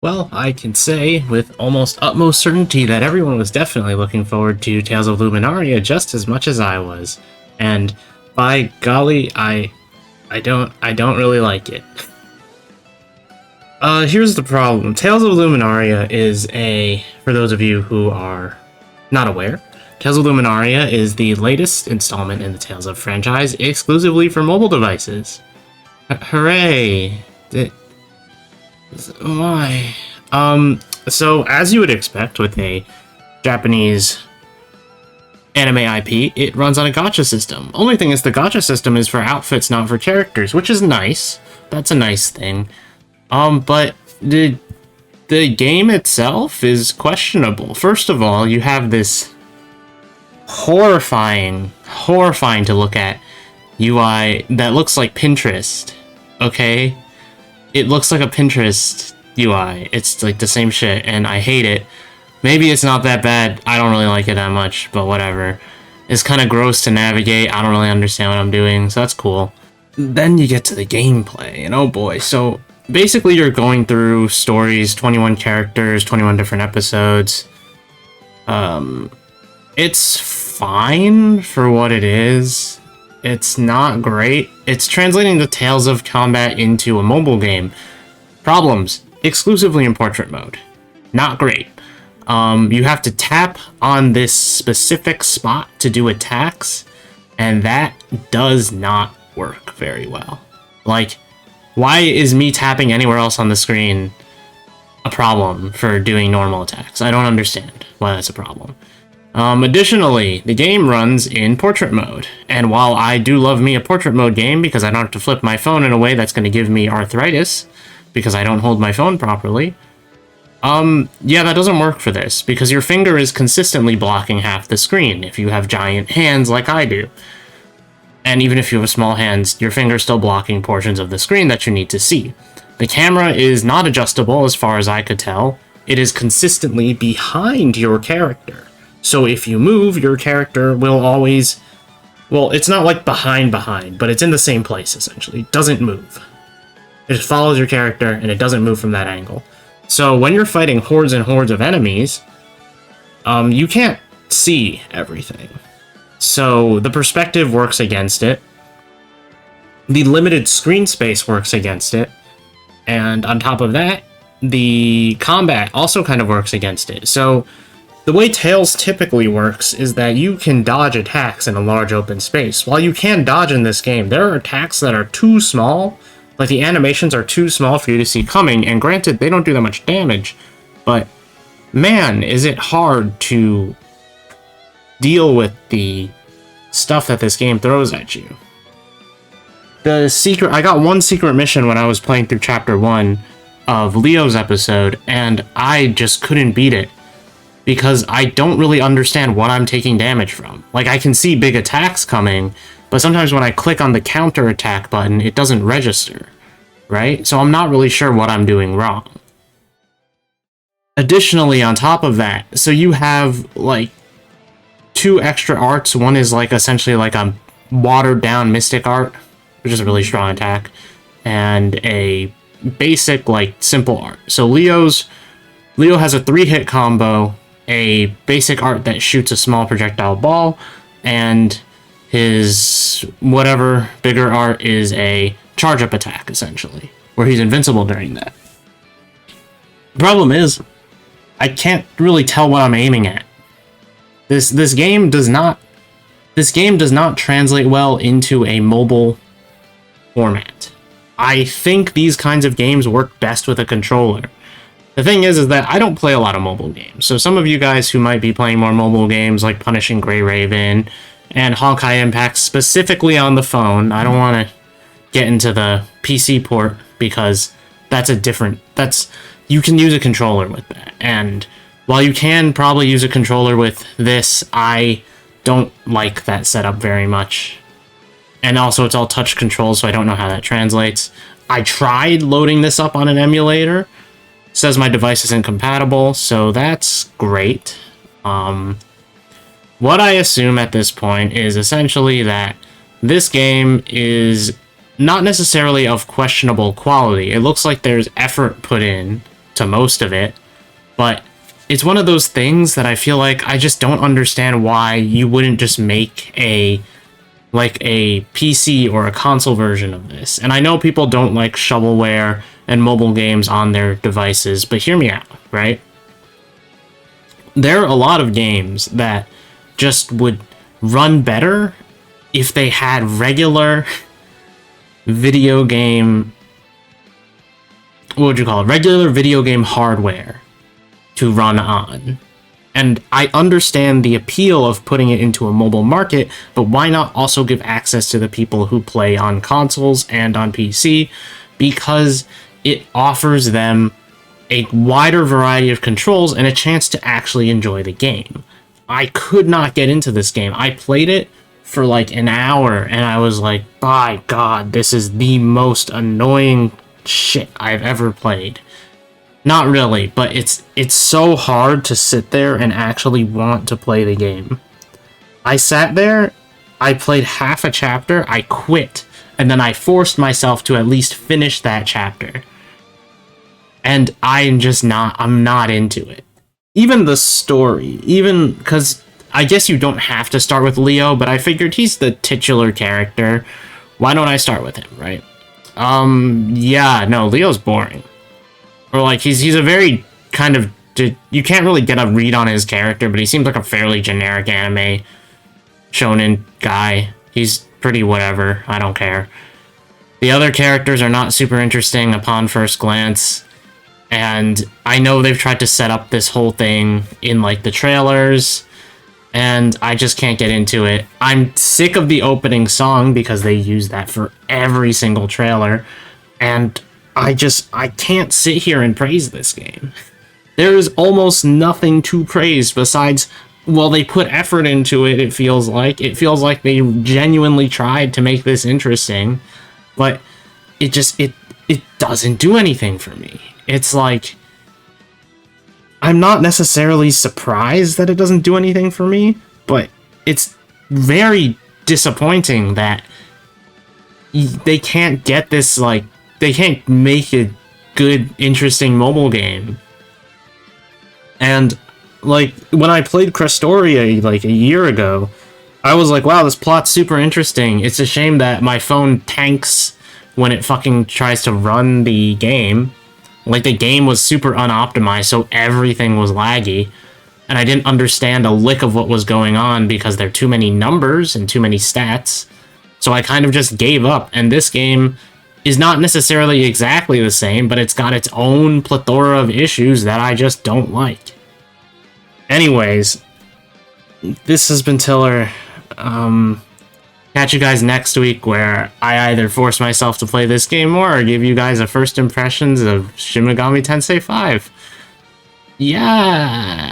Well, I can say with almost utmost certainty that everyone was definitely looking forward to Tales of Luminaria just as much as I was. And by golly, I don't really like it. Here's the problem. Tales of Luminaria is for those of you who are not aware, Tales of Luminaria is the latest installment in the Tales of franchise exclusively for mobile devices. Hooray! Why? So as you would expect with a Japanese anime IP, it runs on a gacha system. Only thing is the gacha system is for outfits, not for characters, which is nice. That's a nice thing. But the game itself is questionable. First of all, you have this horrifying to look at UI that looks like Pinterest, okay? It looks like a Pinterest UI. It's like the same shit, and I hate it. Maybe it's not that bad. I don't really like it that much, but whatever. It's kind of gross to navigate. I don't really understand what I'm doing, so that's cool. Then you get to the gameplay, and oh boy. So basically you're going through stories, 21 characters, 21 different episodes. It's fine for what it is. It's not great. It's translating the Tales of Combat into a mobile game. Problems. Exclusively in portrait mode. Not great. You have to tap on this specific spot to do attacks, and that does not work very well. Like, why is me tapping anywhere else on the screen a problem for doing normal attacks? I don't understand why that's a problem. Additionally, the game runs in portrait mode, and while I do love me a portrait mode game because I don't have to flip my phone in a way that's going to give me arthritis because I don't hold my phone properly, yeah, that doesn't work for this because your finger is consistently blocking half the screen if you have giant hands like I do. And even if you have small hands, your finger's still blocking portions of the screen that you need to see. The camera is not adjustable as far as I could tell. It is consistently behind your character. So if you move, your character will always... Well, it's not like behind, but it's in the same place, essentially. It doesn't move. It just follows your character, and it doesn't move from that angle. So when you're fighting hordes and hordes of enemies, you can't see everything. So the perspective works against it. The limited screen space works against it. And on top of that, the combat also kind of works against it. So the way Tales typically works is that you can dodge attacks in a large open space. While you can dodge in this game, there are attacks that are too small. Like, the animations are too small for you to see coming, and granted, they don't do that much damage, but man, is it hard to deal with the stuff that this game throws at you. I got one secret mission when I was playing through Chapter 1 of Leo's episode, and I just couldn't beat it. Because I don't really understand what I'm taking damage from. Like, I can see big attacks coming, but sometimes when I click on the counter attack button, it doesn't register, right? So I'm not really sure what I'm doing wrong. Additionally, on top of that, so you have, like, 2 extra arts. One is, like, essentially like a watered-down mystic art, which is a really strong attack, and a basic, like, simple art. So Leo has a 3-hit combo, a basic art that shoots a small projectile ball, and his whatever bigger art is a charge-up attack, essentially, where he's invincible during that. The problem is, I can't really tell what I'm aiming at. This game does not translate well into a mobile format. I think these kinds of games work best with a controller. The thing is that I don't play a lot of mobile games, so some of you guys who might be playing more mobile games like Punishing Gray Raven and Honkai Impact specifically on the phone, I don't want to get into the PC port because you can use a controller with that, and while you can probably use a controller with this, I don't like that setup very much. And also it's all touch control, so I don't know how that translates. I tried loading this up on an emulator. Says my device isn't compatible, so that's great. What I assume at this point is essentially that this game is not necessarily of questionable quality. It looks like there's effort put in to most of it, but it's one of those things that I feel like I just don't understand why you wouldn't just make a PC or a console version of this. And I know people don't like shovelware and mobile games on their devices, but hear me out, right? There are a lot of games that just would run better if they had regular video game, what would you call it? Regular video game hardware to run on. And I understand the appeal of putting it into a mobile market, but why not also give access to the people who play on consoles and on PC? Because it offers them a wider variety of controls and a chance to actually enjoy the game. I could not get into this game. I played it for like an hour and I was like, by God, this is the most annoying shit I've ever played. Not really, but it's so hard to sit there and actually want to play the game. I sat there, I played half a chapter, I quit, and then I forced myself to at least finish that chapter. And I'm not into it. Even the story, because I guess you don't have to start with Leo, but I figured he's the titular character. Why don't I start with him, right? Yeah, no, Leo's boring. Or like, he's a very kind of, you can't really get a read on his character, but he seems like a fairly generic anime shonen guy. He's pretty whatever, I don't care. The other characters are not super interesting upon first glance, and I know they've tried to set up this whole thing in like the trailers, and I just can't get into it. I'm sick of the opening song because they use that for every single trailer, and I can't sit here and praise this game. There is almost nothing to praise besides, well, they put effort into it, it feels like. It feels like they genuinely tried to make this interesting, but it doesn't do anything for me. It's like, I'm not necessarily surprised that it doesn't do anything for me, but it's very disappointing that they can't get this, like, they can't make a good, interesting mobile game. And, like, when I played Crestoria, like, a year ago, I was like, wow, this plot's super interesting. It's a shame that my phone tanks when it fucking tries to run the game. Like, the game was super unoptimized, so everything was laggy. And I didn't understand a lick of what was going on because there are too many numbers and too many stats. So I kind of just gave up, and this game is not necessarily exactly the same, but it's got its own plethora of issues that I just don't like. Anyways, this has been Tiller. Catch you guys next week, where I either force myself to play this game more or give you guys a first impressions of Shin Megami Tensei 5. Yeah!